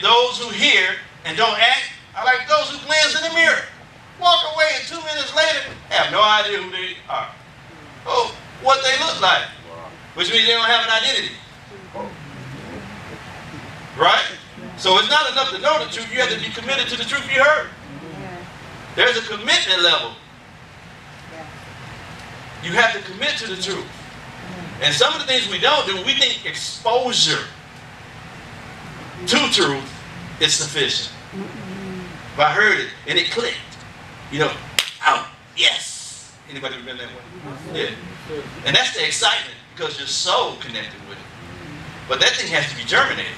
Those who hear and don't act are like those who glance in the mirror, walk away, and 2 minutes later have no idea who they are. Oh, what they look like, which means they don't have an identity. Right? So it's not enough to know the truth. You have to be committed to the truth you heard. There's a commitment level. You have to commit to the truth. And some of the things we don't do, we think exposure to truth is sufficient. But I heard it and it clicked. You know, oh, yes. Anybody ever been that way? Yeah. And that's the excitement because you're so connected with it. But that thing has to be germinated.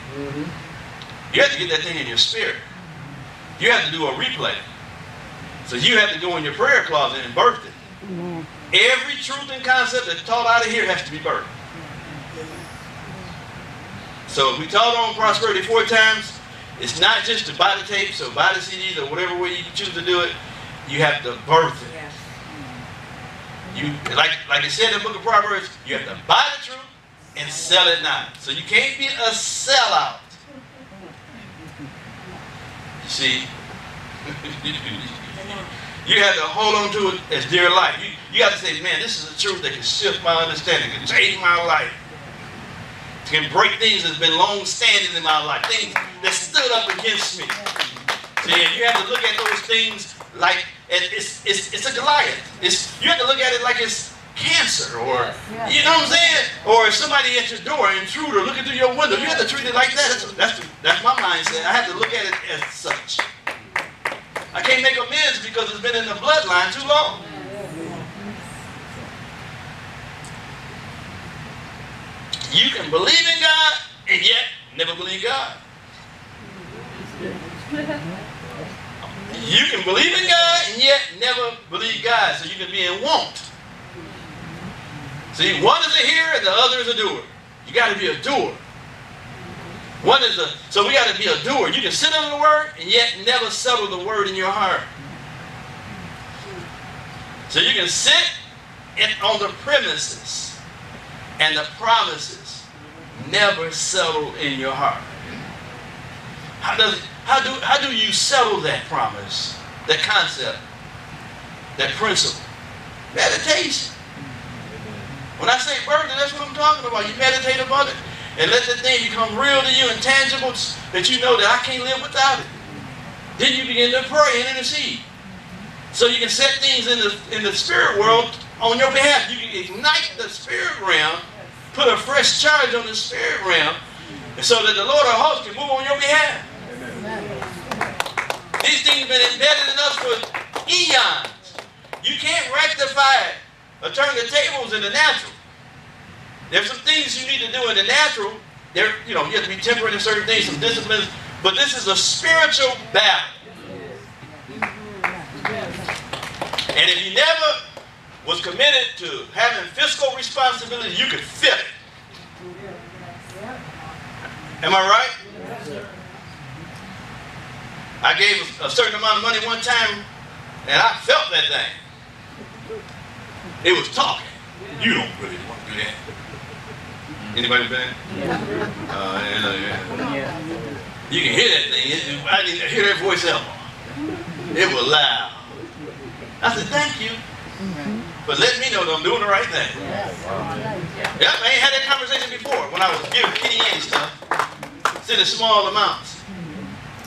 You have to get that thing in your spirit. You have to do a replay. So you have to go in your prayer closet and birth it. Every truth and concept that's taught out of here has to be birthed. So if we taught on prosperity 4 times, it's not just to buy the tapes or buy the CDs or whatever way you choose to do it. You have to birth it. You, like it said in the book of Proverbs, you have to buy the truth and sell it not. So you can't be a sellout. You see? You have to hold on to it as dear life. You got to say, man, this is a truth that can shift my understanding, can change my life, can break things that's been long standing in my life, things that stood up against me. See, and you have to look at those things like it's a Goliath. You have to look at it like it's cancer, or you know what I'm saying? Or if somebody at your door, an intruder, looking through your window, you have to treat it like that. That's my mindset. I have to look at it as such. I can't make amends because it's been in the bloodline too long. You can believe in God and yet never believe God. You can believe in God and yet never believe God. So you can be in want. See, one is a hearer and the other is a doer. You got to be a doer. So we got to be a doer. You can sit under the word and yet never settle the word in your heart. So you can sit on the premises and the promises never settle in your heart. How do you settle that promise, that concept, that principle? Meditation. When I say birthday, that's what I'm talking about. You meditate about it and let that thing become real to you and tangible, that you know that I can't live without it. Then you begin to pray and intercede. So you can set things in the spirit world on your behalf. You can ignite the spirit realm, put a fresh charge on the spirit realm, so that the Lord of hosts can move on your behalf. These things have been embedded in us for eons. You can't rectify it or turn the tables in the natural. There's some things you need to do in the natural. You have to be temperate in certain things, some disciplines, but this is a spiritual battle. And if you never was committed to having fiscal responsibility, you could feel it. Am I right? I gave a certain amount of money one time, and I felt that thing. It was talking. You don't really want to do that. Anybody been? Yeah. You can hear that thing. I didn't hear that voice ever. It was loud. I said, thank you. But let me know that I'm doing the right thing. Yeah, I ain't had that conversation before when I was giving Kitty Ann stuff. Sending small amounts.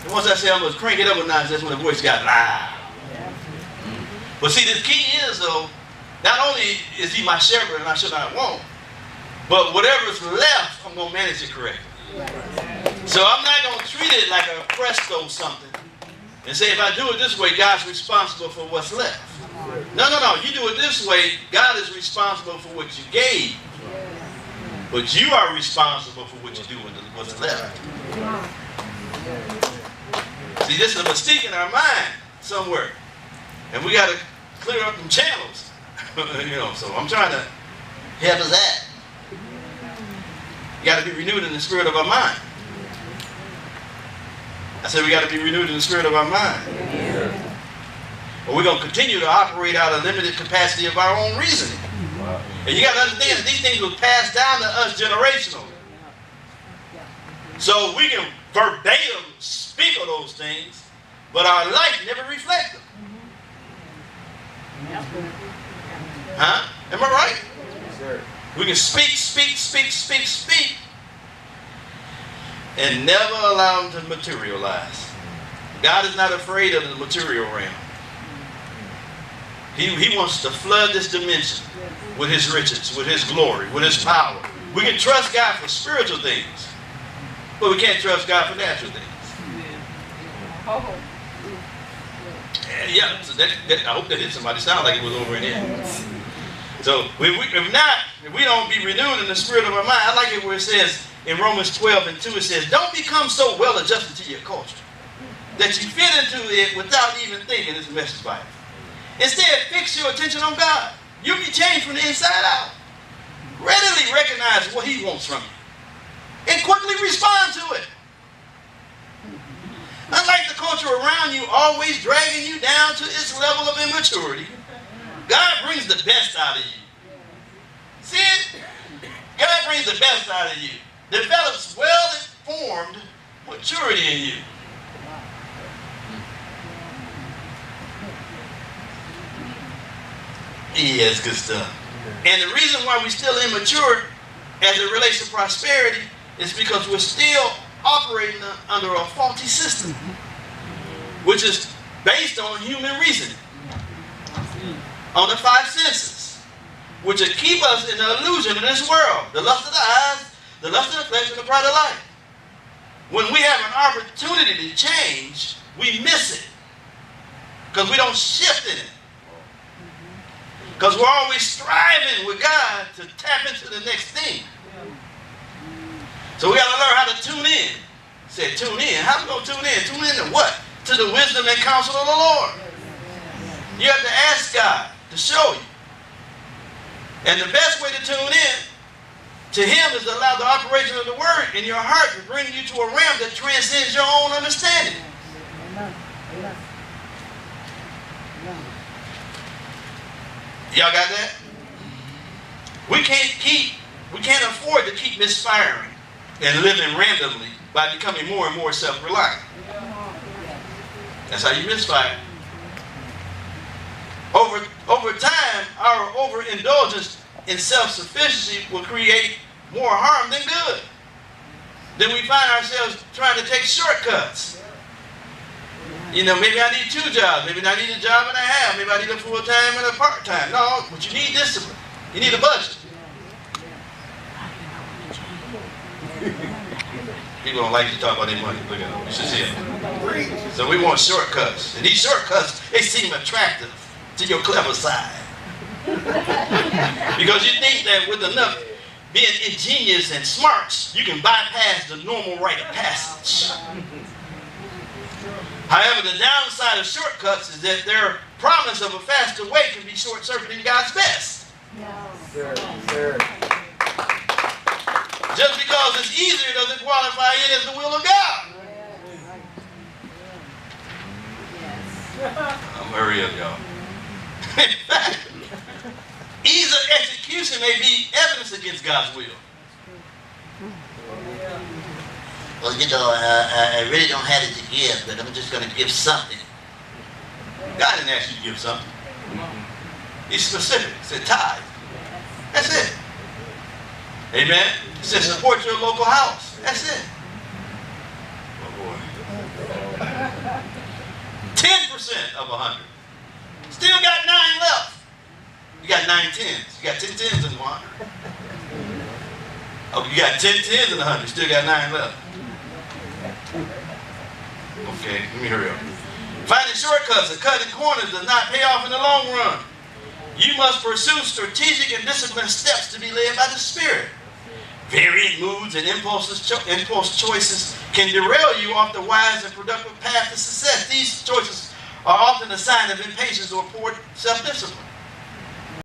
And once I said I'm going to crank it up a notch, that's when the voice got loud. But see, the key is, though, not only is he my shepherd and I should not want, but whatever's left, I'm going to manage it correctly. So I'm not going to treat it like a presto something and say, if I do it this way, God's responsible for what's left. No. You do it this way, God is responsible for what you gave. But you are responsible for what you do with what's left. See, this is a mistake in our mind somewhere. And we got to clear up them channels. So I'm trying to help us that. You got to be renewed in the spirit of our mind. I said we got to be renewed in the spirit of our mind. Or we're going to continue to operate out of limited capacity of our own reasoning. And you got to understand that these things were passed down to us generationally. So we can verbatim speak of those things, but our life never reflects them. Huh? Am I right? Yes, sir. We can speak, and never allow them to materialize. God is not afraid of the material realm. He wants to flood this dimension with his riches, with his glory, with his power. We can trust God for spiritual things, but we can't trust God for natural things. Yeah, so that, I hope that hit somebody. It sounded like it was over in here. So if we don't be renewed in the spirit of our mind, I like it where it says in Romans 12:2, it says, don't become so well adjusted to your culture that you fit into it without even thinking. It's a Message Bible. Instead, fix your attention on God. You'll be changed from the inside out. Readily recognize what he wants from you and quickly respond to it. Unlike the culture around you always dragging you down to its level of immaturity, God brings the best out of you. See it? God brings the best out of you. Develops well-informed maturity in you. Yeah, it's good stuff. And the reason why we're still immature as it relates to prosperity is because we're still operating under a faulty system, which is based on human reasoning, on the five senses, which will keep us in the illusion of this world, the lust of the eyes, the lust of the flesh, and the pride of life. When we have an opportunity to change, we miss it because we don't shift in it. Because we're always striving with God to tap into the next thing. So we got to learn how to tune in. Say, tune in. How we going to tune in? Tune in to what? To the wisdom and counsel of the Lord. You have to ask God to show you. And the best way to tune in to him is to allow the operation of the word in your heart to bring you to a realm that transcends your own understanding. Y'all got that? We can't afford to keep misfiring and living randomly by becoming more and more self-reliant. That's how you misfire. Over time, our overindulgence in self-sufficiency will create more harm than good. Then we find ourselves trying to take shortcuts. You know, maybe I need 2 jobs. Maybe I need a job and a half. Maybe I need a full-time and a part-time. No, but you need discipline. You need a budget. People don't like to talk about their money. Look at them. You should see them. So we want shortcuts. And these shortcuts, they seem attractive to your clever side. Because you think that with enough being ingenious and smart, you can bypass the normal rite of passage. However, the downside of shortcuts is that their promise of a faster way can be short-circuiting God's best. Sir, sir. Just because it's easier doesn't qualify it as the will of God. I'm hurry up, y'all. In fact, ease of execution may be evidence against God's will. Well, you know, I really don't have it to give, but I'm just going to give something. God didn't ask you to give something. He's specific. He said tithe. That's it. Amen? He said support your local house. That's it. Oh boy. 10% of 100. Still got 9 left. You got 9 tens. You got 10 tens in 100. Oh, you got 10 tens in 100. Still got 9 left. Okay, let me hurry up. Finding shortcuts and cutting corners does not pay off in the long run. You must pursue strategic and disciplined steps to be led by the Spirit. Varied moods and impulse choices can derail you off the wise and productive path to success. These choices are often a sign of impatience or poor self-discipline.